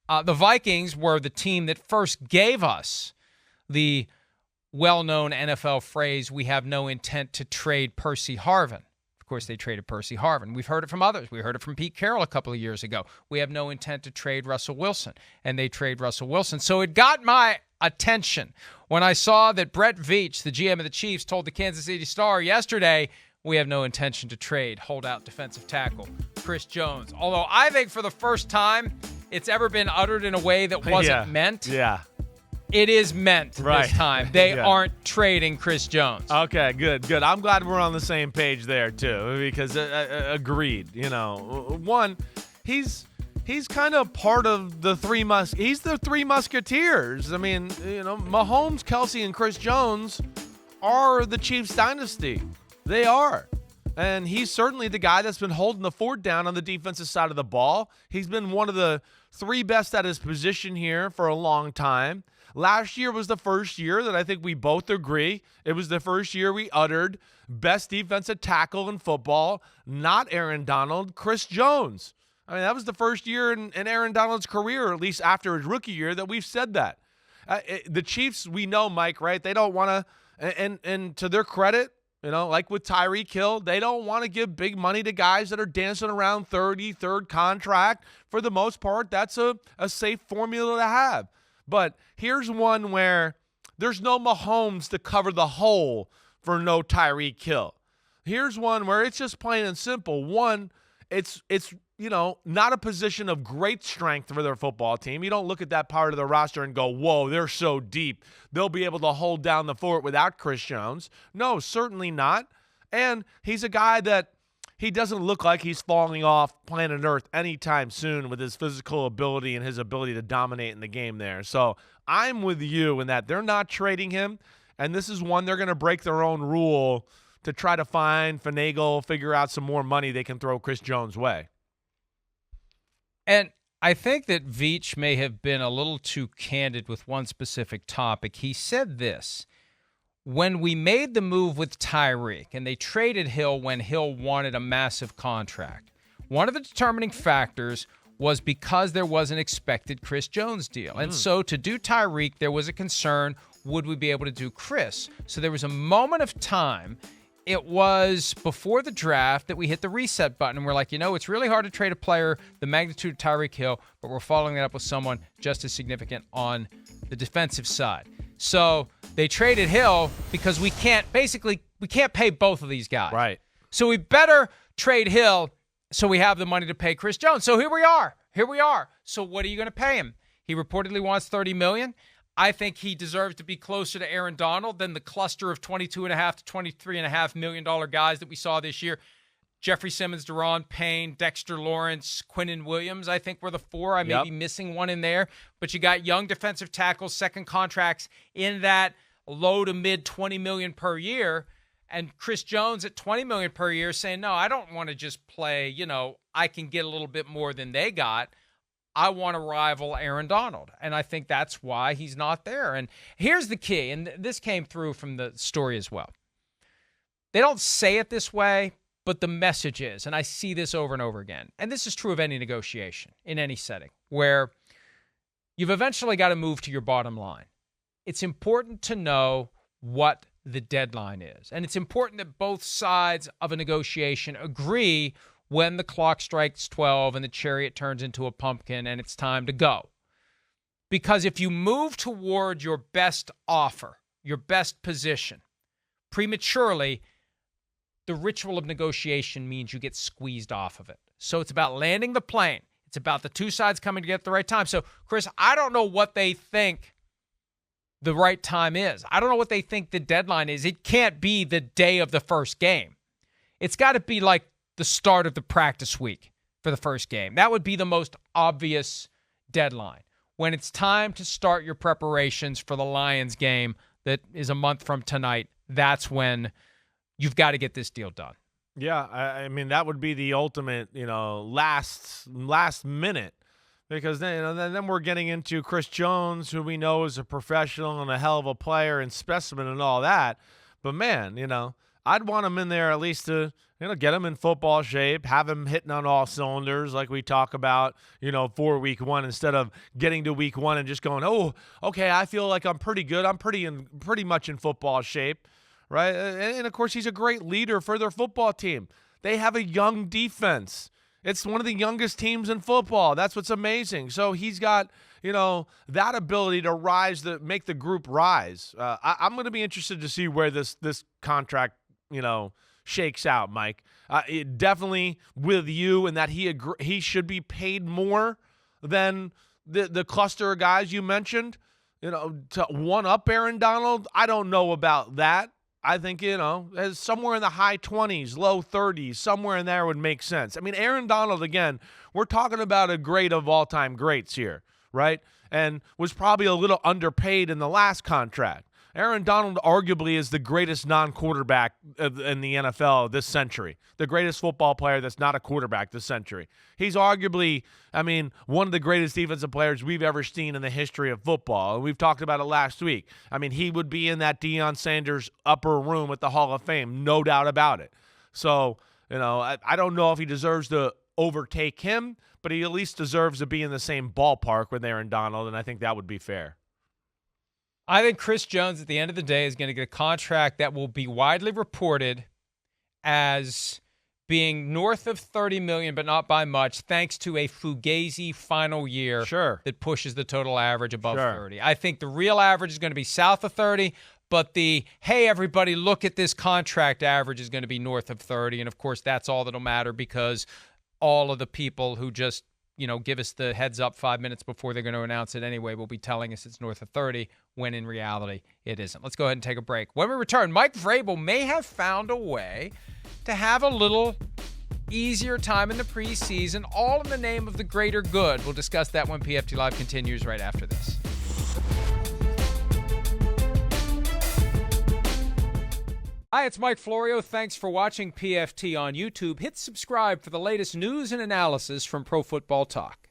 The Vikings were the team that first gave us the well-known NFL phrase, "We have no intent to trade Percy Harvin." Of course, they traded Percy Harvin. We've heard it from others. We heard it from Pete Carroll a couple of years ago. We have no intent to trade Russell Wilson, and they trade Russell Wilson. So it got my attention when I saw that Brett Veach, the GM of the Chiefs, told the Kansas City Star yesterday, "We have no intention to trade holdout defensive tackle Chris Jones." Although I think for the first time it's ever been uttered in a way that wasn't meant. Yeah. It is meant this time. They aren't trading Chris Jones. Okay, good. I'm glad we're on the same page there too, because agreed. One, he's kind of part of the he's the three musketeers. I mean, Mahomes, Kelsey, and Chris Jones are the Chiefs dynasty. They are. And he's certainly the guy that's been holding the fort down on the defensive side of the ball. He's been one of the three best at his position here for a long time. Last year was the first year that I think we both agree. It was the first year we uttered best defensive tackle in football, not Aaron Donald, Chris Jones. I mean, that was the first year in Aaron Donald's career, at least after his rookie year, that we've said that. The Chiefs, we know, Mike, right? They don't want to, and to their credit, like with Tyreek Hill, they don't want to give big money to guys that are dancing around third contract. For the most part, that's a safe formula to have. But here's one where there's no Mahomes to cover the hole for no Tyreek Hill. Here's one where it's just plain and simple. One, it's not a position of great strength for their football team. You don't look at that part of the roster and go, whoa, they're so deep. They'll be able to hold down the fort without Chris Jones. No, certainly not. And he's a guy that he doesn't look like he's falling off planet Earth anytime soon with his physical ability and his ability to dominate in the game there. So I'm with you in that they're not trading him, and this is one they're going to break their own rule to try to finagle, figure out some more money they can throw Chris Jones' way. And I think that Veach may have been a little too candid with one specific topic. He said this: when we made the move with Tyreek and they traded Hill when Hill wanted a massive contract, one of the determining factors was because there was an expected Chris Jones deal. And so to do Tyreek, there was a concern, would we be able to do Chris? So there was a moment of time. It was before the draft that we hit the reset button, and we're like, it's really hard to trade a player the magnitude of Tyreek Hill, but we're following that up with someone just as significant on the defensive side. So they traded Hill because we can't pay both of these guys. Right. So we better trade Hill so we have the money to pay Chris Jones. So here we are. So what are you going to pay him? He reportedly wants $30 million. I think he deserves to be closer to Aaron Donald than the cluster of $22.5 to $23.5 million guys that we saw this year. Jeffrey Simmons, Deron Payne, Dexter Lawrence, Quinnen Williams, I think were the four. I may be missing one in there. But you got young defensive tackles, second contracts in that low to mid $20 million per year. And Chris Jones at $20 million per year saying, no, I don't want to just play, I can get a little bit more than they got. I want to rival Aaron Donald. And I think that's why he's not there. And here's the key, and this came through from the story as well. They don't say it this way, but the message is, and I see this over and over again, and this is true of any negotiation in any setting, where you've eventually got to move to your bottom line. It's important to know what the deadline is. And it's important that both sides of a negotiation agree when the clock strikes 12 and the chariot turns into a pumpkin and it's time to go. Because if you move toward your best offer, your best position, prematurely, the ritual of negotiation means you get squeezed off of it. So it's about landing the plane. It's about the two sides coming together at the right time. So, Chris, I don't know what they think the right time is. I don't know what they think the deadline is. It can't be the day of the first game. It's got to be like the start of the practice week for the first game. That would be the most obvious deadline. When it's time to start your preparations for the Lions game that is a month from tonight, that's when you've got to get this deal done. Yeah, I mean, that would be the ultimate, last minute. Because then we're getting into Chris Jones, who we know is a professional and a hell of a player and specimen and all that. But, man, I'd want him in there at least to, get him in football shape, have him hitting on all cylinders like we talk about, for week one, instead of getting to week one and just going, oh, okay, I feel like I'm pretty good. I'm pretty much in football shape, right? And of course, he's a great leader for their football team. They have a young defense. It's one of the youngest teams in football. That's what's amazing. So he's got, that ability to make the group rise. I'm going to be interested to see where this contract, shakes out, Mike. It definitely with you, and that he should be paid more than the cluster of guys you mentioned. To one up Aaron Donald, I don't know about that. I think, somewhere in the high 20s, low 30s, somewhere in there would make sense. I mean, Aaron Donald, again, we're talking about a great of all-time greats here, right? And was probably a little underpaid in the last contract. Aaron Donald arguably is the greatest non-quarterback in the NFL this century, the greatest football player that's not a quarterback this century. He's arguably, one of the greatest defensive players we've ever seen in the history of football, and we've talked about it last week. He would be in that Deion Sanders upper room at the Hall of Fame, no doubt about it. So, I don't know if he deserves to overtake him, but he at least deserves to be in the same ballpark with Aaron Donald, and I think that would be fair. I think Chris Jones, at the end of the day, is going to get a contract that will be widely reported as being north of $30 million, but not by much, thanks to a fugazi final year that pushes the total average above 30. I think the real average is going to be south of 30, but the, hey, everybody, look at this contract average is going to be north of 30. And, of course, that's all that'll matter because all of the people who just give us the heads up 5 minutes before they're going to announce it anyway will be telling us it's north of 30, when in reality it isn't. Let's go ahead and take a break. When we return, Mike Vrabel may have found a way to have a little easier time in the preseason, all in the name of the greater good. We'll discuss that when PFT Live continues right after this. Hi, it's Mike Florio. Thanks for watching PFT on YouTube. Hit subscribe for the latest news and analysis from Pro Football Talk.